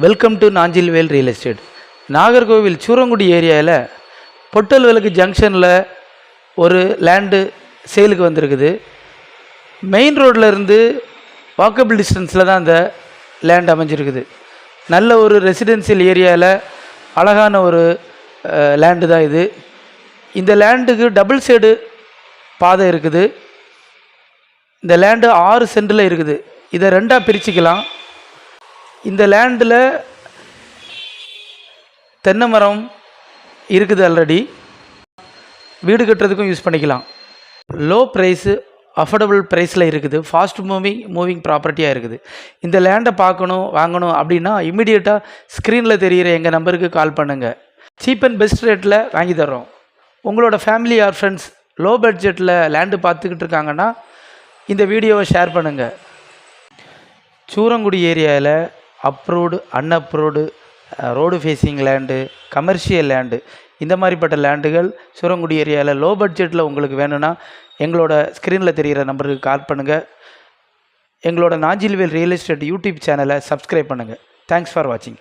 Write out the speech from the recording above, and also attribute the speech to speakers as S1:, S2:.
S1: Welcome to Nanjilvel real estate. Nagercoil Surangudi ஏரியாவில் பொட்டல்வேலுக்கு ஜங்ஷனில் ஒரு லேண்டு சேலுக்கு வந்திருக்குது. மெயின் ரோட்டில் இருந்து வாக்கபிள் டிஸ்டன்ஸில் தான் அந்த லேண்ட் அமைஞ்சிருக்குது. நல்ல ஒரு ரெசிடென்சியல் ஏரியாவில் அழகான ஒரு லேண்டு தான் இது. இந்த லேண்டுக்கு டபுள் சைடு பாதை இருக்குது. இந்த லேண்டு 6 சென்டில் இருக்குது. இதை ரெண்டாக பிரிச்சுக்கலாம். இந்த லேண்டில் தென்னை மரம் இருக்குது. ஆல்ரெடி வீடு கட்டுறதுக்கும் யூஸ் பண்ணிக்கலாம். லோ ப்ரைஸு, அஃபோர்டபுள் ப்ரைஸில் இருக்குது. ஃபாஸ்ட் மூவிங் ப்ராப்பர்ட்டியாக இருக்குது. இந்த லேண்டை பார்க்கணும், வாங்கணும் அப்படின்னா இம்மிடியேட்டாக ஸ்க்ரீனில் தெரிகிற எங்கள் நம்பருக்கு கால் பண்ணுங்கள். சீப் அண்ட் பெஸ்ட் ரேட்டில் வாங்கி தர்றோம். உங்களோட ஃபேமிலி ஆர் ஃப்ரெண்ட்ஸ் லோ பட்ஜெட்டில் லேண்டு பார்த்துக்கிட்டு இருக்காங்கன்னா இந்த வீடியோவை ஷேர் பண்ணுங்கள். சூரங்குடி ஏரியாவில் approved, unapproved, road facing land, commercial land, இந்த மாதிரிப்பட்ட லேண்டுகள் சூரங்குடி ஏரியாவில் லோ பட்ஜெட்டில் உங்களுக்கு வேணும்னா எங்களோட ஸ்க்ரீனில் தெரிகிற நம்பருக்கு கால் பண்ணுங்கள். எங்களோட நாஞ்சில்வேல் ரியல் எஸ்டேட் யூடியூப் சேனலை சப்ஸ்கிரைப் பண்ணுங்கள். தேங்க்ஸ் ஃபார் வாட்சிங்.